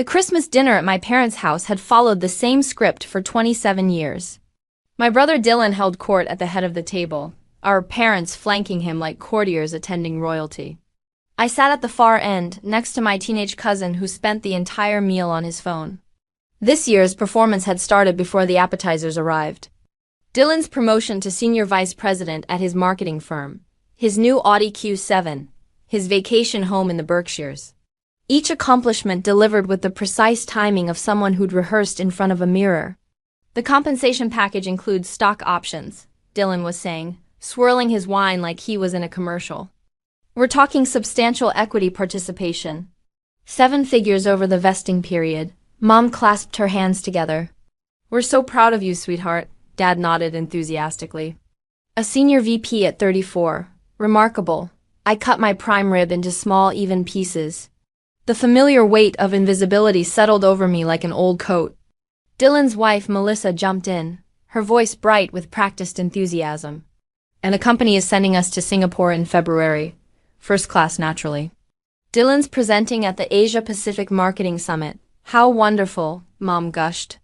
The Christmas dinner at my parents' house had followed the same script for 27 years. My brother Dylan held court at the head of the table, our parents flanking him like courtiers attending royalty. I sat at the far end, next to my teenage cousin who spent the entire meal on his phone. This year's performance had started before the appetizers arrived. Dylan's promotion to senior vice president at his marketing firm, his new Audi Q7, his vacation home in the Berkshires. Each accomplishment delivered with the precise timing of someone who'd rehearsed in front of a mirror. The compensation package includes stock options, Dylan was saying, swirling his wine like he was in a commercial. We're talking substantial equity participation. 7 figures over the vesting period. Mom clasped her hands together. We're so proud of you, sweetheart, Dad nodded enthusiastically. A senior VP at 34. Remarkable. I cut my prime rib into small, even pieces. The familiar weight of invisibility settled over me like an old coat. Dylan's wife, Melissa, jumped in, her voice bright with practiced enthusiasm. And the company is sending us to Singapore in February. First class, naturally. Dylan's presenting at the Asia-Pacific Marketing Summit. How wonderful, Mom gushed.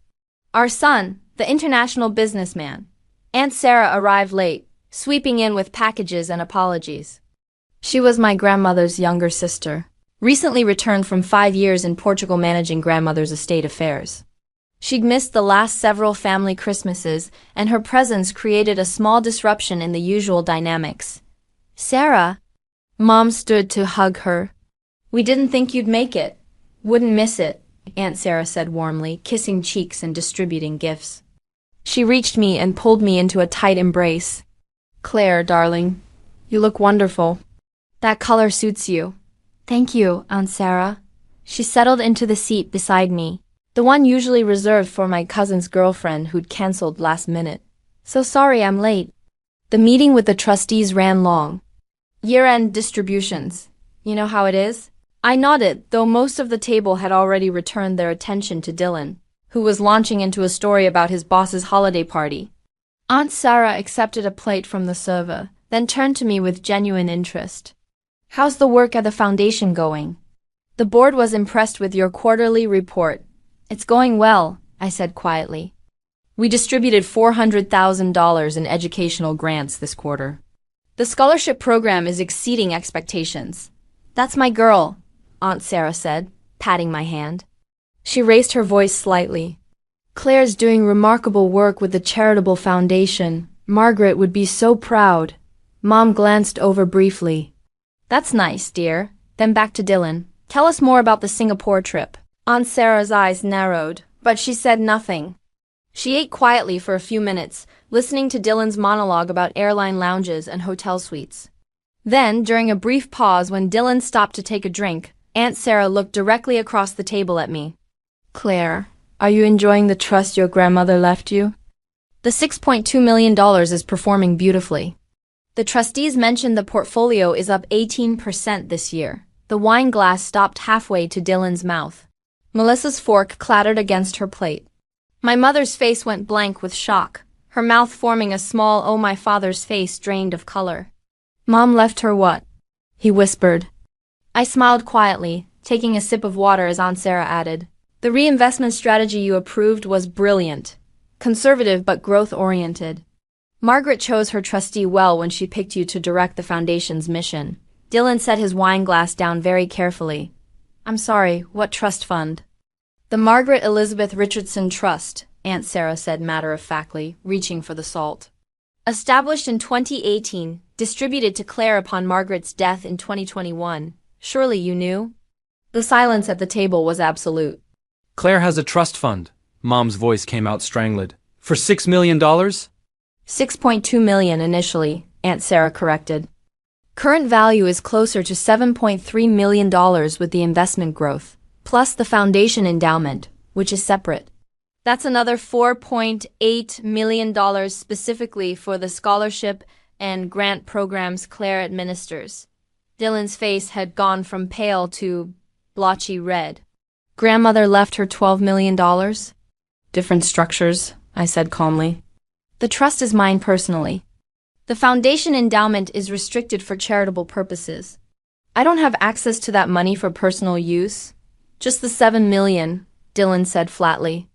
Our son, the international businessman. Aunt Sarah arrived late, sweeping in with packages and apologies. She was my grandmother's younger sister, recently returned from 5 years in Portugal managing grandmother's estate affairs. She'd missed the last several family Christmases, and her presence created a small disruption in the usual dynamics. Sarah? Mom stood to hug her. We didn't think you'd make it. Wouldn't miss it, Aunt Sarah said warmly, kissing cheeks and distributing gifts. She reached me and pulled me into a tight embrace. Claire, darling, you look wonderful. That color suits you. Thank you, Aunt Sarah. She settled into the seat beside me, the one usually reserved for my cousin's girlfriend who'd canceled last minute. So sorry I'm late. The meeting with the trustees ran long. Year-end distributions. You know how it is? I nodded, though most of the table had already returned their attention to Dylan, who was launching into a story about his boss's holiday party. Aunt Sarah accepted a plate from the server, then turned to me with genuine interest. How's the work at the foundation going? The board was impressed with your quarterly report. It's going well, I said quietly. We distributed $400,000 in educational grants this quarter. The scholarship program is exceeding expectations. That's my girl, Aunt Sarah said, patting my hand. She raised her voice slightly. Claire's doing remarkable work with the charitable foundation. Margaret would be so proud. Mom glanced over briefly. That's nice, dear. Then back to Dylan. Tell us more about the Singapore trip. Aunt Sarah's eyes narrowed, but she said nothing. She ate quietly for a few minutes, listening to Dylan's monologue about airline lounges and hotel suites. Then, during a brief pause when Dylan stopped to take a drink, Aunt Sarah looked directly across the table at me. Claire, are you enjoying the trust your grandmother left you? The $6.2 million is performing beautifully. The trustees mentioned the portfolio is up 18% this year. The wine glass stopped halfway to Dylan's mouth. Melissa's fork clattered against her plate. My mother's face went blank with shock, her mouth forming a small "oh my father's" face drained of color. Mom left her what? He whispered. I smiled quietly, taking a sip of water as Aunt Sarah added. The reinvestment strategy you approved was brilliant. Conservative but growth-oriented. Margaret chose her trustee well when she picked you to direct the foundation's mission. Dylan set his wine glass down very carefully. I'm sorry, what trust fund? The Margaret Elizabeth Richardson Trust, Aunt Sarah said matter-of-factly, reaching for the salt. Established in 2018, distributed to Claire upon Margaret's death in 2021. Surely you knew? The silence at the table was absolute. Claire has a trust fund. Mom's voice came out strangled. For $6 million? $6.2 million initially, Aunt Sarah corrected. Current value is closer to $7.3 million with the investment growth, plus the foundation endowment, which is separate. That's another $4.8 million specifically for the scholarship and grant programs Claire administers. Dylan's face had gone from pale to blotchy red. Grandmother left her $12 million? Different structures, I said calmly. The trust is mine personally. The foundation endowment is restricted for charitable purposes. I don't have access to that money for personal use. Just the 7 million, Dylan said flatly.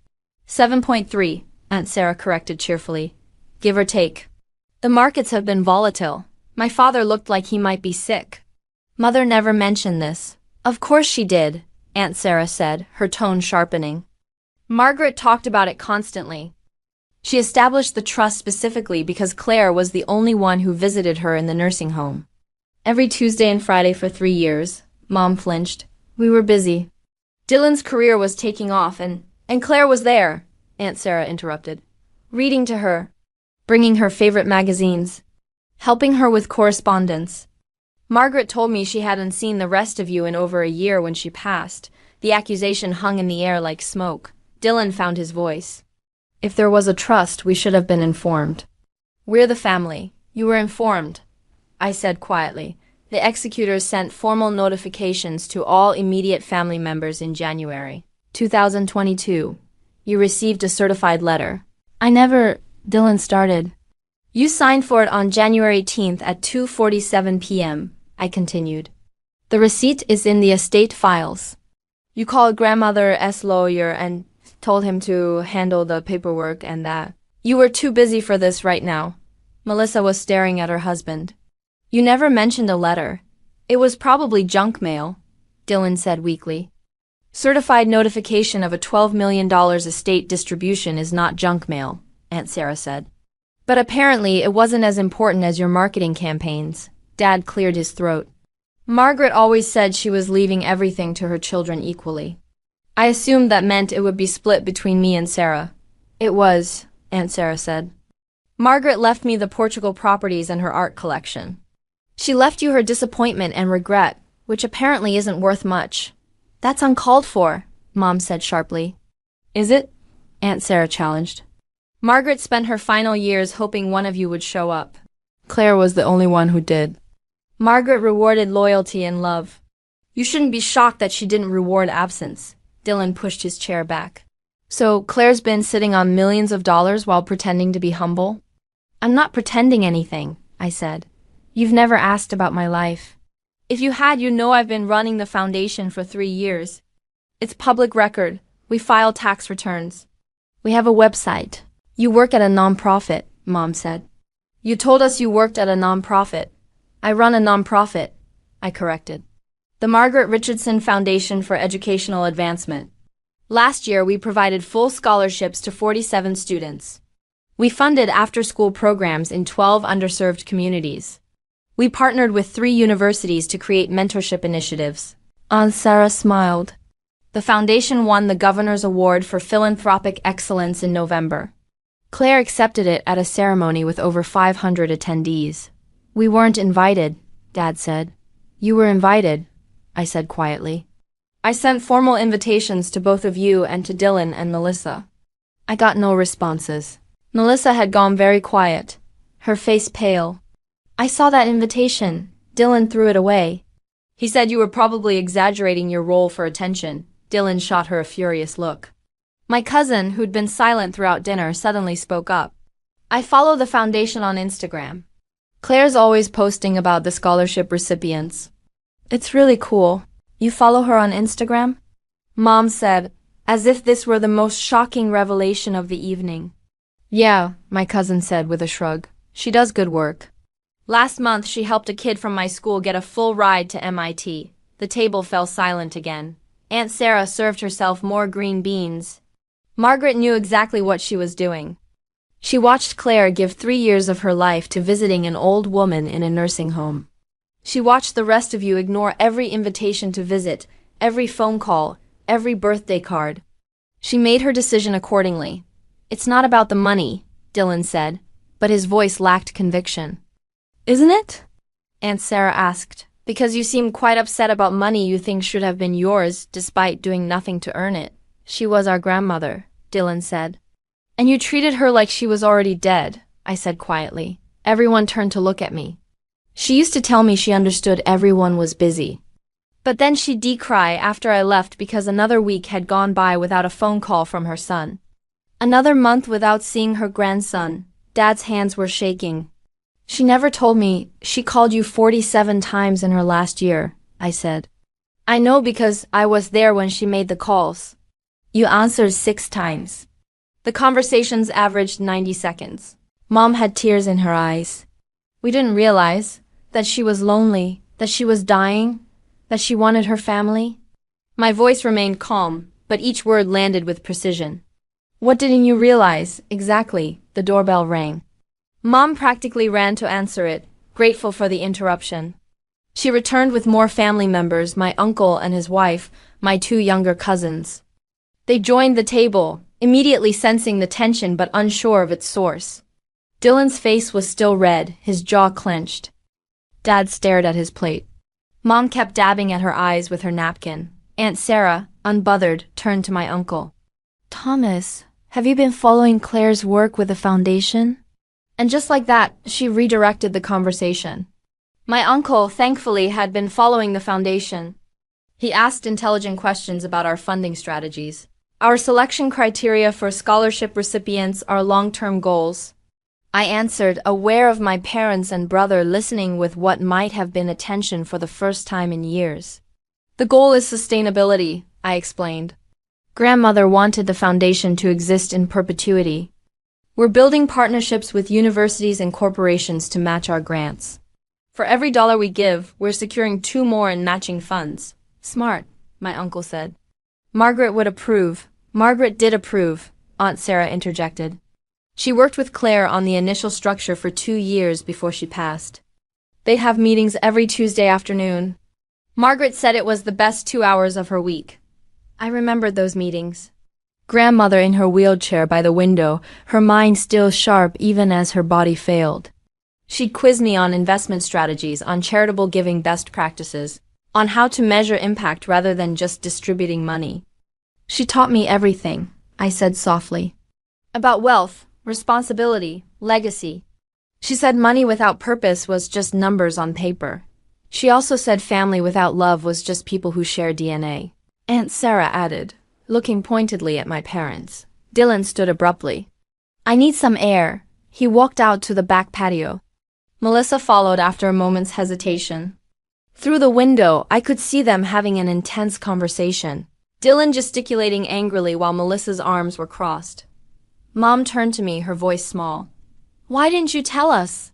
7.3, Aunt Sarah corrected cheerfully. Give or take. The markets have been volatile. My father looked like he might be sick. Mother never mentioned this. Of course she did, Aunt Sarah said, her tone sharpening. Margaret talked about it constantly. She established the trust specifically because Claire was the only one who visited her in the nursing home. Every Tuesday and Friday for 3 years, Mom flinched. We were busy. Dylan's career was taking off and Claire was there, Aunt Sarah interrupted. Reading to her, bringing her favorite magazines, helping her with correspondence. Margaret told me she hadn't seen the rest of you in over a year when she passed. The accusation hung in the air like smoke. Dylan found his voice. If there was a trust, we should have been informed. We're the family. You were informed, I said quietly. The executors sent formal notifications to all immediate family members in January 2022. You received a certified letter. Dylan started. You signed for it on January 18th at 2:47 p.m., I continued. The receipt is in the estate files. You called grandmother's lawyer and told him to handle the paperwork and that. You were too busy for this right now. Melissa was staring at her husband. You never mentioned a letter. It was probably junk mail, Dylan said weakly. Certified notification of a $12 million estate distribution is not junk mail, Aunt Sarah said. But apparently it wasn't as important as your marketing campaigns. Dad cleared his throat. Margaret always said she was leaving everything to her children equally. I assumed that meant it would be split between me and Sarah. It was, Aunt Sarah said. Margaret left me the Portugal properties and her art collection. She left you her disappointment and regret, which apparently isn't worth much. That's uncalled for, Mom said sharply. Is it? Aunt Sarah challenged. Margaret spent her final years hoping one of you would show up. Claire was the only one who did. Margaret rewarded loyalty and love. You shouldn't be shocked that she didn't reward absence. Dylan pushed his chair back. So Claire's been sitting on millions of dollars while pretending to be humble? I'm not pretending anything, I said. You've never asked about my life. If you had, you know I've been running the foundation for 3 years. It's public record. We file tax returns. We have a website. You work at a nonprofit, Mom said. You told us you worked at a nonprofit. I run a nonprofit, I corrected. The Margaret Richardson Foundation for Educational Advancement. Last year, we provided full scholarships to 47 students. We funded after-school programs in 12 underserved communities. We partnered with 3 universities to create mentorship initiatives. Aunt Sarah smiled. The foundation won the Governor's Award for Philanthropic Excellence in November. Claire accepted it at a ceremony with over 500 attendees. We weren't invited, Dad said. You were invited, I said quietly. I sent formal invitations to both of you and to Dylan and Melissa. I got no responses. Melissa had gone very quiet, her face pale. I saw that invitation. Dylan threw it away. He said you were probably exaggerating your role for attention. Dylan shot her a furious look. My cousin, who'd been silent throughout dinner, suddenly spoke up. I follow the foundation on Instagram. Claire's always posting about the scholarship recipients. It's really cool. You follow her on Instagram? Mom said, as if this were the most shocking revelation of the evening. Yeah, my cousin said with a shrug. She does good work. Last month she helped a kid from my school get a full ride to MIT. The table fell silent again. Aunt Sarah served herself more green beans. Margaret knew exactly what she was doing. She watched Claire give 3 years of her life to visiting an old woman in a nursing home. She watched the rest of you ignore every invitation to visit, every phone call, every birthday card. She made her decision accordingly. It's not about the money, Dylan said, but his voice lacked conviction. Isn't it? Aunt Sarah asked. Because you seem quite upset about money you think should have been yours, despite doing nothing to earn it. She was our grandmother, Dylan said. And you treated her like she was already dead, I said quietly. Everyone turned to look at me. She used to tell me she understood everyone was busy. But then she'd decry after I left because another week had gone by without a phone call from her son. Another month without seeing her grandson. Dad's hands were shaking. She never told me she called you 47 times in her last year, I said. I know because I was there when she made the calls. You answered 6 times. The conversations averaged 90 seconds. Mom had tears in her eyes. We didn't realize that she was lonely, that she was dying, that she wanted her family. My voice remained calm, but each word landed with precision. What didn't you realize, exactly? The doorbell rang. Mom practically ran to answer it, grateful for the interruption. She returned with more family members, my uncle and his wife, my 2 younger cousins. They joined the table, immediately sensing the tension but unsure of its source. Dylan's face was still red, his jaw clenched. Dad stared at his plate. Mom kept dabbing at her eyes with her napkin. Aunt Sarah, unbothered, turned to my uncle. Thomas, have you been following Claire's work with the foundation? And just like that, she redirected the conversation. My uncle, thankfully, had been following the foundation. He asked intelligent questions about our funding strategies, our selection criteria for scholarship recipients, our long-term goals. I answered, aware of my parents and brother listening with what might have been attention for the first time in years. The goal is sustainability, I explained. Grandmother wanted the foundation to exist in perpetuity. We're building partnerships with universities and corporations to match our grants. For every dollar we give, we're securing 2 more in matching funds. Smart, my uncle said. Margaret would approve. Margaret did approve, Aunt Sarah interjected. She worked with Claire on the initial structure for 2 years before she passed. They'd have meetings every Tuesday afternoon. Margaret said it was the best 2 hours of her week. I remembered those meetings. Grandmother in her wheelchair by the window, her mind still sharp even as her body failed. She'd quiz me on investment strategies, on charitable giving best practices, on how to measure impact rather than just distributing money. She taught me everything, I said softly. About wealth, responsibility, legacy. She said money without purpose was just numbers on paper. She also said family without love was just people who share DNA. Aunt Sarah added, looking pointedly at my parents. Dylan stood abruptly. I need some air. He walked out to the back patio. Melissa followed after a moment's hesitation. Through the window, I could see them having an intense conversation, Dylan gesticulating angrily while Melissa's arms were crossed. Mom turned to me, her voice small. Why didn't you tell us?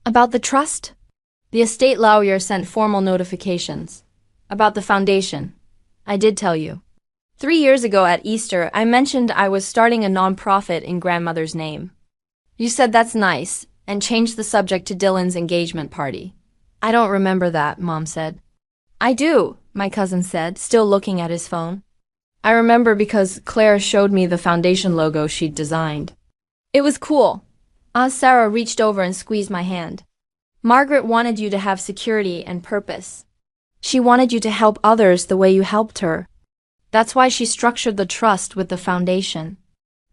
About the trust? The estate lawyer sent formal notifications. About the foundation. I did tell you. 3 years ago at Easter, I mentioned I was starting a nonprofit in grandmother's name. You said that's nice, and changed the subject to Dylan's engagement party. I don't remember that, Mom said. I do, my cousin said, still looking at his phone. I remember because Claire showed me the foundation logo she'd designed. It was cool. Aunt Sarah reached over and squeezed my hand. Margaret wanted you to have security and purpose. She wanted you to help others the way you helped her. That's why she structured the trust with the foundation.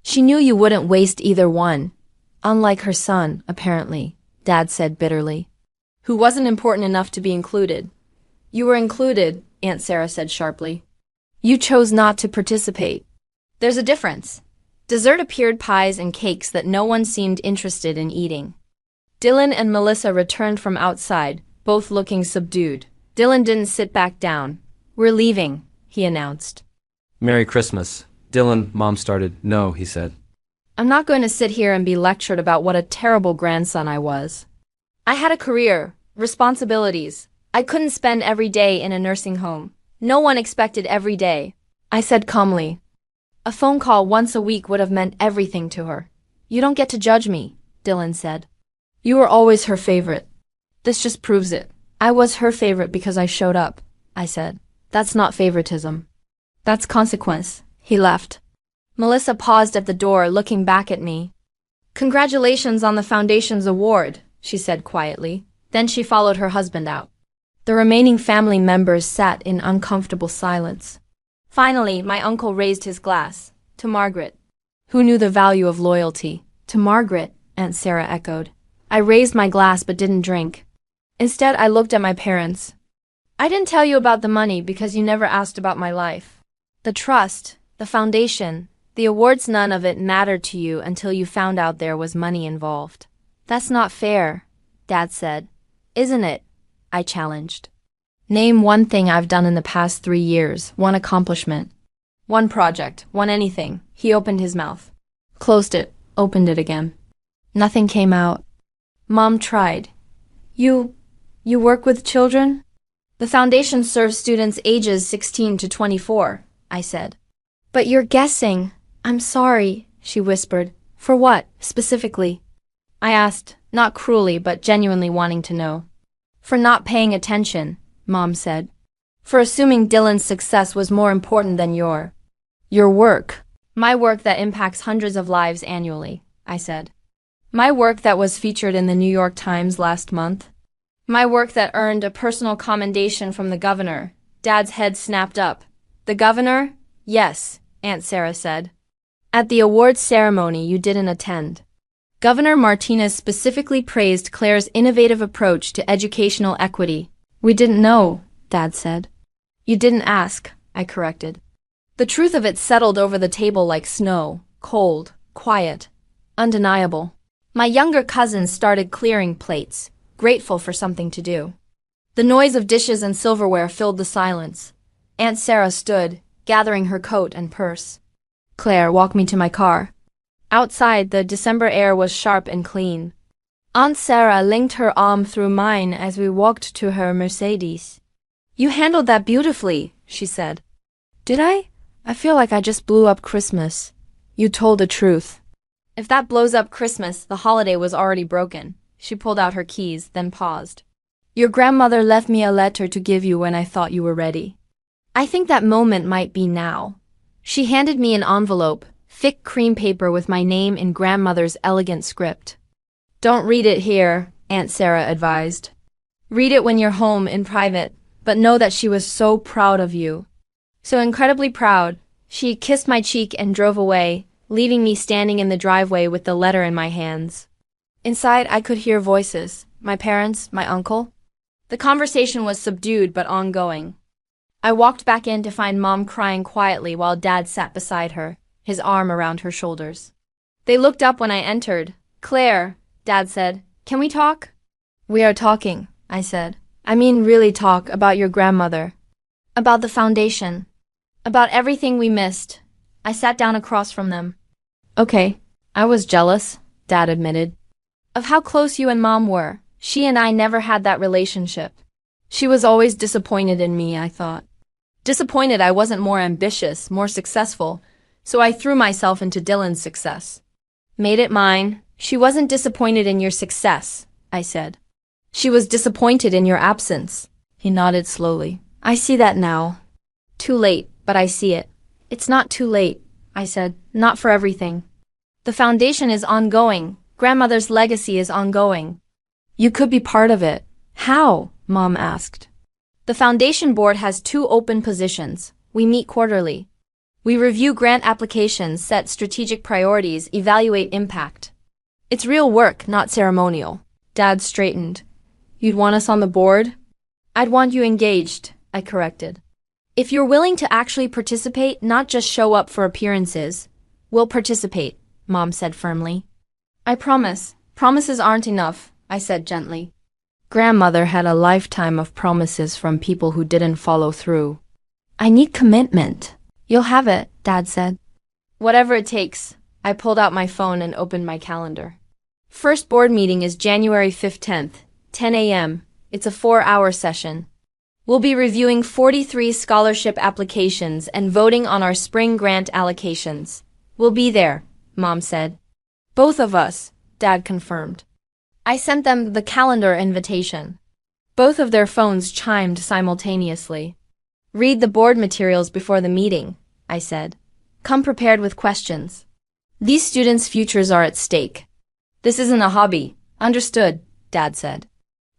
She knew you wouldn't waste either one. Unlike her son, apparently, Dad said bitterly. Who wasn't important enough to be included. You were included, Aunt Sarah said sharply. You chose not to participate. There's a difference. Dessert appeared pies and cakes that no one seemed interested in eating. Dylan and Melissa returned from outside, both looking subdued. Dylan didn't sit back down. We're leaving, he announced. Merry Christmas. Dylan, Mom started. No, he said. I'm not going to sit here and be lectured about what a terrible grandson I was. I had a career, responsibilities. I couldn't spend every day in a nursing home. No one expected every day. I said calmly. A phone call once a week would have meant everything to her. You don't get to judge me, Dylan said. You were always her favorite. This just proves it. I was her favorite because I showed up, I said. That's not favoritism. That's consequence. He left. Melissa paused at the door, looking back at me. Congratulations on the foundation's award, she said quietly. Then she followed her husband out. The remaining family members sat in uncomfortable silence. Finally, my uncle raised his glass. To Margaret. Who knew the value of loyalty? To Margaret, Aunt Sarah echoed. I raised my glass but didn't drink. Instead, I looked at my parents. I didn't tell you about the money because you never asked about my life. The trust, the foundation, the awards, none of it mattered to you until you found out there was money involved. That's not fair, Dad said. Isn't it? I challenged. Name one thing I've done in the past 3 years, one accomplishment. One project, one anything. He opened his mouth. Closed it, opened it again. Nothing came out. Mom tried. You work with children? The foundation serves students ages 16 to 24, I said. But you're guessing. I'm sorry, she whispered. For what, specifically? I asked, not cruelly but genuinely wanting to know. For not paying attention, Mom said. For assuming Dylan's success was more important than your work. My work that impacts hundreds of lives annually, I said. My work that was featured in the New York Times last month. My work that earned a personal commendation from the governor. Dad's head snapped up. The governor? Yes, Aunt Sarah said. At the awards ceremony you didn't attend. Governor Martinez specifically praised Claire's innovative approach to educational equity. We didn't know, Dad said. You didn't ask, I corrected. The truth of it settled over the table like snow, cold, quiet, undeniable. My younger cousins started clearing plates, grateful for something to do. The noise of dishes and silverware filled the silence. Aunt Sarah stood, gathering her coat and purse. Claire, walk me to my car. Outside, the December air was sharp and clean. Aunt Sarah linked her arm through mine as we walked to her Mercedes. You handled that beautifully, she said. Did I? I feel like I just blew up Christmas. You told the truth. If that blows up Christmas, the holiday was already broken. She pulled out her keys, then paused. Your grandmother left me a letter to give you when I thought you were ready. I think that moment might be now. She handed me an envelope, thick cream paper with my name in grandmother's elegant script. Don't read it here, Aunt Sarah advised. Read it when you're home in private, but know that she was so proud of you. So incredibly proud, she kissed my cheek and drove away, leaving me standing in the driveway with the letter in my hands. Inside, I could hear voices, my parents, my uncle. The conversation was subdued but ongoing. I walked back in to find Mom crying quietly while Dad sat beside her, his arm around her shoulders. They looked up when I entered. Claire, Dad said, can we talk? We are talking, I said. I mean really talk about your grandmother. About the foundation. About everything we missed. I sat down across from them. Okay, I was jealous, Dad admitted. Of how close you and Mom were. She and I never had that relationship. She was always disappointed in me, I thought. Disappointed I wasn't more ambitious, more successful, so I threw myself into Dylan's success. Made it mine. She wasn't disappointed in your success, I said. She was disappointed in your absence. He nodded slowly. I see that now. Too late, but I see it. It's not too late, I said. Not for everything. The foundation is ongoing. Grandmother's legacy is ongoing. You could be part of it. How? Mom asked. The foundation board has 2 open positions. We meet quarterly. We review grant applications, set strategic priorities, evaluate impact. It's real work, not ceremonial. Dad straightened. You'd want us on the board? I'd want you engaged, I corrected. If you're willing to actually participate, not just show up for appearances, we'll participate, Mom said firmly. I promise. Promises aren't enough, I said gently. Grandmother had a lifetime of promises from people who didn't follow through. I need commitment. You'll have it, Dad said. Whatever it takes. I pulled out my phone and opened my calendar. First board meeting is January 15th, 10 a.m. It's a 4-hour session. We'll be reviewing 43 scholarship applications and voting on our spring grant allocations. We'll be there, Mom said. Both of us, Dad confirmed. I sent them the calendar invitation. Both of their phones chimed simultaneously. Read the board materials before the meeting, I said. Come prepared with questions. These students' futures are at stake. This isn't a hobby. Understood, Dad said.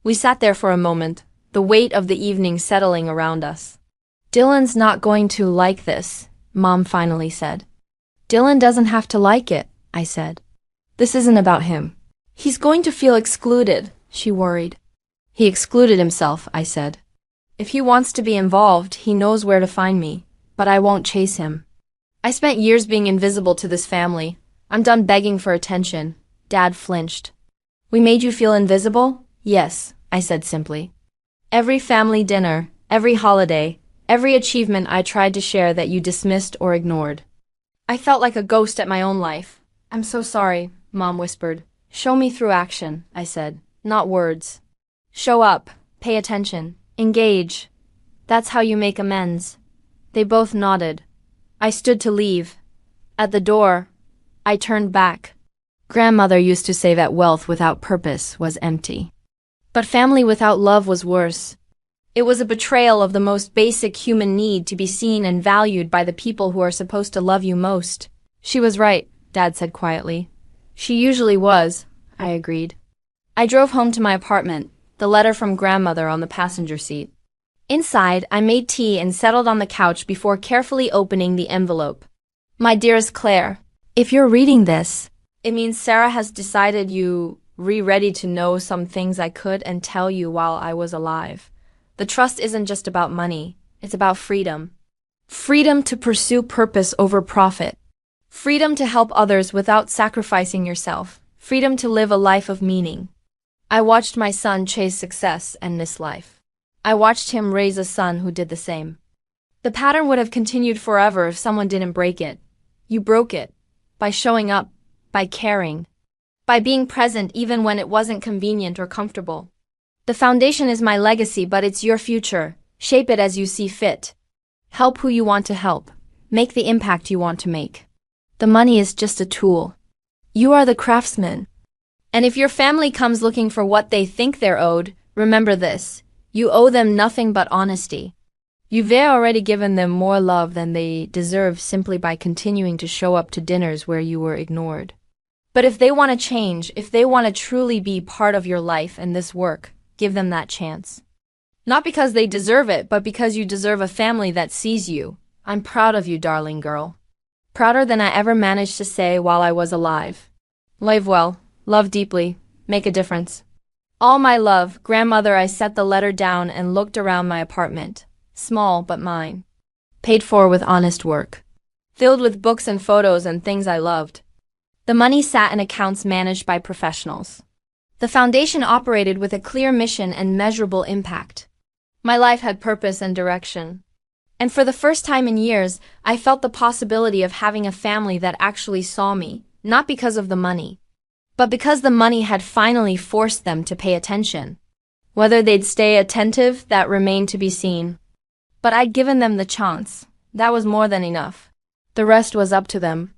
We sat there for a moment, the weight of the evening settling around us. Dylan's not going to like this, Mom finally said. Dylan doesn't have to like it, I said. This isn't about him. He's going to feel excluded, she worried. He excluded himself, I said. If he wants to be involved, he knows where to find me, but I won't chase him. I spent years being invisible to this family. I'm done begging for attention. Dad flinched. We made you feel invisible? Yes, I said simply. Every family dinner, Every holiday, every achievement I tried to share that you dismissed or ignored. I felt like a ghost at my own life. I'm so sorry, Mom whispered. Show me through action, I said, not words. Show up, pay attention, engage. That's how you make amends. They both nodded. I stood to leave. At the door, I turned back. Grandmother used to say that wealth without purpose was empty. But family without love was worse. It was a betrayal of the most basic human need to be seen and valued by the people who are supposed to love you most. She was right, Dad said quietly. She usually was, I agreed. I drove home to my apartment, the letter from grandmother on the passenger seat. Inside, I made tea and settled on the couch before carefully opening the envelope. My dearest Claire, if you're reading this, it means Sarah has decided you ready to know some things I could and tell you while I was alive. The trust isn't just about money, it's about freedom. Freedom to pursue purpose over profit. Freedom to help others without sacrificing yourself. Freedom to live a life of meaning. I watched my son chase success and miss life. I watched him raise a son who did the same. The pattern would have continued forever if someone didn't break it. You broke it. By showing up. By caring. By being present even when it wasn't convenient or comfortable. The foundation is my legacy, but it's your future. Shape it as you see fit. Help who you want to help. Make the impact you want to make. The money is just a tool. You are the craftsman. And if your family comes looking for what they think they're owed, remember this. You owe them nothing but honesty. You've already given them more love than they deserve simply by continuing to show up to dinners where you were ignored. But if they want to change, if they want to truly be part of your life and this work, give them that chance. Not because they deserve it, but because you deserve a family that sees you. I'm proud of you, darling girl. Prouder than I ever managed to say while I was alive. Live well, love deeply, make a difference. All my love, grandmother. I set the letter down and looked around my apartment. Small, but mine. Paid for with honest work. Filled with books and photos and things I loved. The money sat in accounts managed by professionals. The foundation operated with a clear mission and measurable impact. My life had purpose and direction. And for the first time in years, I felt the possibility of having a family that actually saw me, not because of the money, but because the money had finally forced them to pay attention. Whether they'd stay attentive, that remained to be seen. But I'd given them the chance. That was more than enough. The rest was up to them.